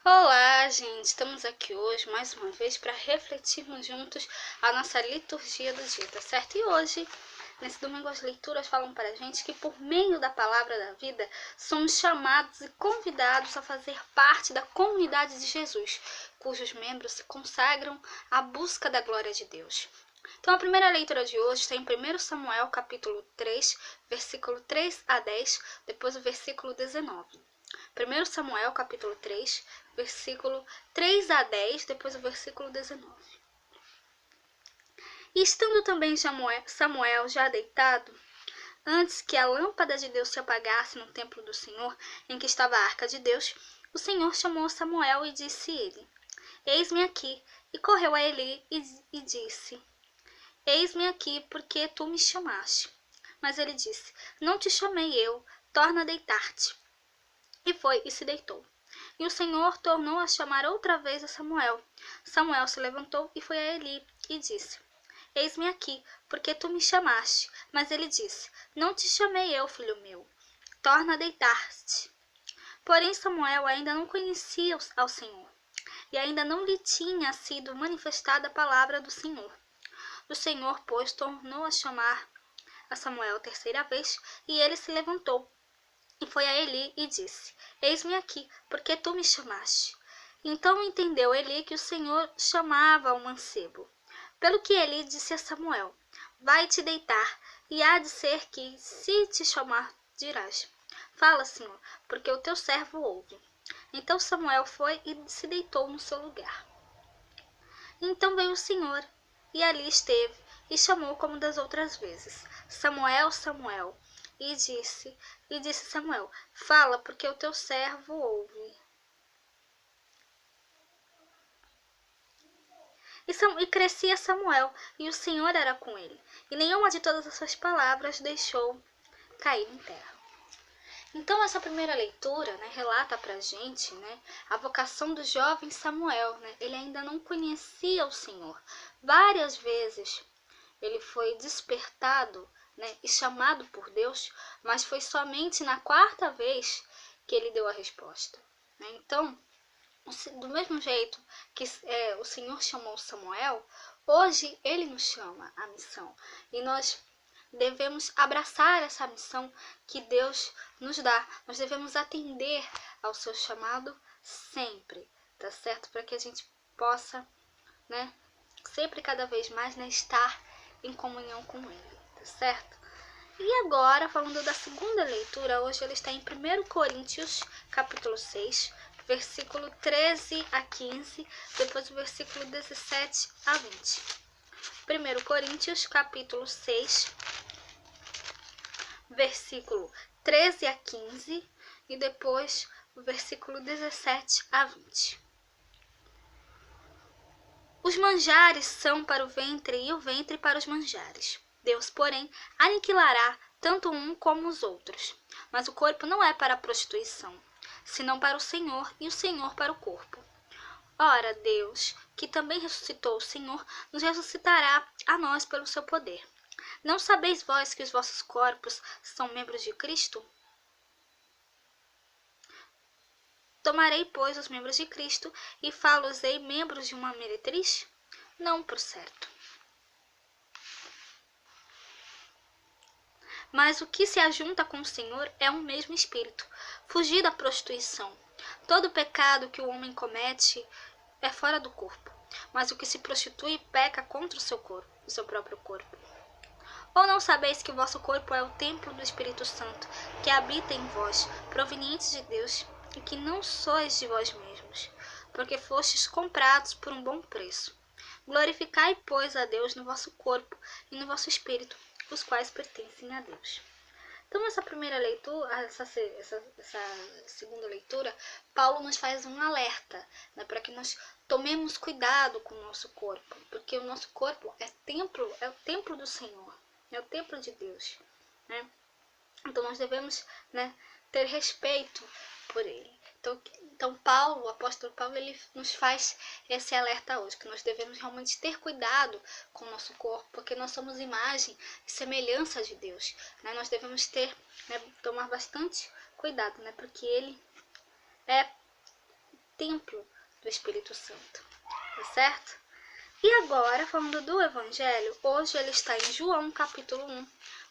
Olá, gente! Estamos aqui hoje mais uma vez para refletirmos juntos a nossa liturgia do dia, tá certo? E hoje, nesse domingo, as leituras falam para a gente que por meio da palavra da vida somos chamados e convidados a fazer parte da comunidade de Jesus, cujos membros se consagram à busca da glória de Deus. Então a primeira leitura de hoje está em 1 Samuel capítulo 3, versículo 3 a 10, depois o versículo 19. 1 Samuel capítulo 3, versículo 3 a 10, depois o versículo 19. E estando também Samuel já deitado, antes que a lâmpada de Deus se apagasse no templo do Senhor, em que estava a arca de Deus, o Senhor chamou Samuel e disse ele: Eis-me aqui. E correu a Eli e disse: Eis-me aqui, porque tu me chamaste. Mas ele disse: Não te chamei eu, torna a deitar-te. E foi e se deitou. E o Senhor tornou a chamar outra vez a Samuel. Samuel se levantou e foi a Eli e disse: Eis-me aqui, porque tu me chamaste. Mas ele disse: Não te chamei eu, filho meu. Torna a deitar-te. Porém Samuel ainda não conhecia ao Senhor, e ainda não lhe tinha sido manifestada a palavra do Senhor. O Senhor, pois, tornou a chamar a Samuel a terceira vez, e ele se levantou e foi a Eli e disse: Eis-me aqui, porque tu me chamaste. Então entendeu Eli que o Senhor chamava o mancebo. Pelo que Eli disse a Samuel: Vai te deitar, e há de ser que, se te chamar, dirás: Fala, Senhor, porque o teu servo ouve. Então Samuel foi e se deitou no seu lugar. Então veio o Senhor, e ali esteve, e chamou como das outras vezes: Samuel, Samuel. E disse Samuel: Fala, porque o teu servo ouve. E crescia Samuel, e o Senhor era com ele, e nenhuma de todas as suas palavras deixou cair em terra. Então essa primeira leitura, relata pra gente, a vocação do jovem Samuel, Ele ainda não conhecia o Senhor. Várias vezes ele foi despertado, e chamado por Deus, mas foi somente na quarta vez que ele deu a resposta. Então, do mesmo jeito que o Senhor chamou Samuel, hoje ele nos chama à missão. E nós devemos abraçar essa missão que Deus nos dá. Nós devemos atender ao seu chamado sempre, tá certo? Para que a gente possa, sempre cada vez mais, estar em comunhão com ele, tá certo? E agora, falando da segunda leitura, hoje ela está em 1 Coríntios, capítulo 6, versículo 13 a 15, depois o versículo 17 a 20. 1 Coríntios, capítulo 6, versículo 13 a 15 e depois o versículo 17 a 20. Os manjares são para o ventre e o ventre para os manjares. Deus, porém, aniquilará tanto um como os outros. Mas o corpo não é para a prostituição, senão para o Senhor, e o Senhor para o corpo. Ora, Deus, que também ressuscitou o Senhor, nos ressuscitará a nós pelo seu poder. Não sabeis vós que os vossos corpos são membros de Cristo? Tomarei, pois, os membros de Cristo e fá-los-ei membros de uma meretriz? Não, por certo. Mas o que se ajunta com o Senhor é um mesmo espírito. Fugir da prostituição. Todo pecado que o homem comete é fora do corpo, mas o que se prostitui peca contra o seu próprio corpo. Ou não sabeis que o vosso corpo é o templo do Espírito Santo, que habita em vós, proveniente de Deus, e que não sois de vós mesmos, porque fostes comprados por um bom preço. Glorificai, pois, a Deus no vosso corpo e no vosso espírito, os quais pertencem a Deus. Então, essa primeira leitura, essa segunda leitura, Paulo nos faz um alerta, para que nós tomemos cuidado com o nosso corpo, porque o nosso corpo é o templo do Senhor, é o templo de Deus, Então nós devemos, ter respeito por ele. Então Paulo, o apóstolo Paulo, ele nos faz esse alerta hoje, que nós devemos realmente ter cuidado com o nosso corpo, porque nós somos imagem e semelhança de Deus, Nós devemos tomar bastante cuidado, porque ele templo do Espírito Santo, tá certo? E agora, falando do Evangelho, hoje ele está em João capítulo 1,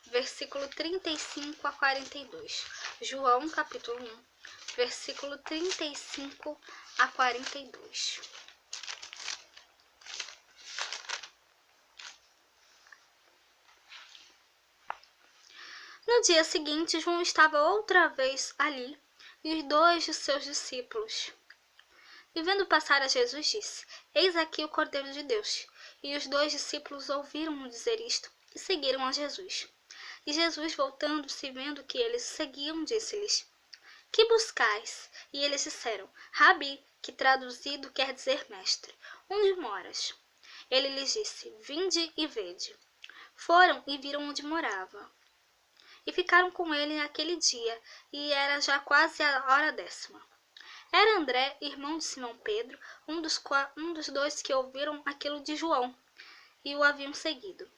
versículo 35 a 42. João capítulo 1, versículo 35 a 42. No dia seguinte, João estava outra vez ali, e os 2 de seus discípulos. E vendo passar a Jesus, disse: Eis aqui o Cordeiro de Deus. E os 2 discípulos ouviram-no dizer isto, e seguiram a Jesus. E Jesus, voltando-se e vendo que eles seguiam, disse-lhes: Que buscais? E eles disseram: Rabi, que traduzido quer dizer mestre, onde moras? Ele lhes disse: Vinde e vede. Foram e viram onde morava. E ficaram com ele naquele dia, e era já quase a hora 10ª. Era André, irmão de Simão Pedro, um dos 2 que ouviram aquilo de João, e o haviam seguido.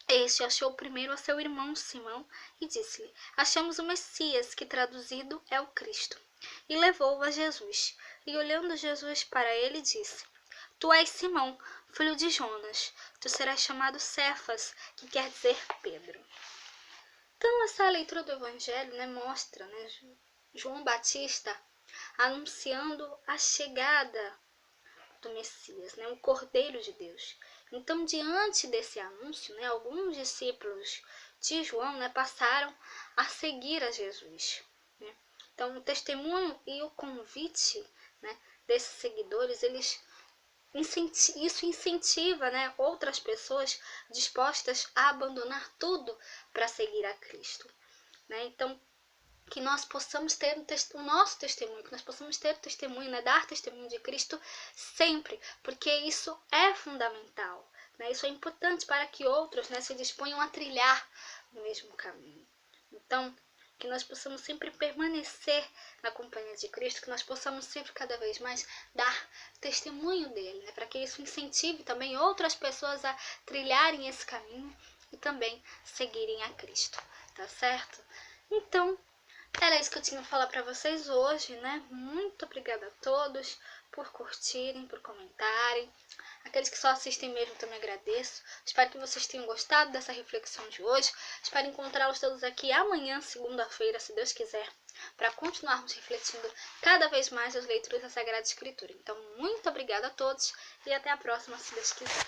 Este achou primeiro a seu irmão Simão, e disse-lhe: Achamos o Messias, que traduzido é o Cristo. E levou-o a Jesus. E olhando Jesus para ele, disse: Tu és Simão, filho de Jonas, tu serás chamado Cefas, que quer dizer Pedro. Então, essa leitura do Evangelho, mostra, João Batista anunciando a chegada do Messias, o Cordeiro de Deus. Então, diante desse anúncio, alguns discípulos de João passaram a seguir a Jesus. Então, o testemunho e o convite desses seguidores, isso incentiva outras pessoas dispostas a abandonar tudo para seguir a Cristo. Então, que nós possamos ter o nosso testemunho, que nós possamos ter testemunho, dar testemunho de Cristo sempre, porque isso é fundamental, isso é importante para que outros se disponham a trilhar o mesmo caminho. Então, que nós possamos sempre permanecer na companhia de Cristo, que nós possamos sempre cada vez mais dar testemunho dele, para que isso incentive também outras pessoas a trilharem esse caminho e também seguirem a Cristo, tá certo? Então, era isso que eu tinha a falar para vocês hoje, Muito obrigada a todos por curtirem, por comentarem. Aqueles que só assistem mesmo também agradeço. Espero que vocês tenham gostado dessa reflexão de hoje. Espero encontrá-los todos aqui amanhã, segunda-feira, se Deus quiser, para continuarmos refletindo cada vez mais as leituras da Sagrada Escritura. Então, muito obrigada a todos e até a próxima, se Deus quiser.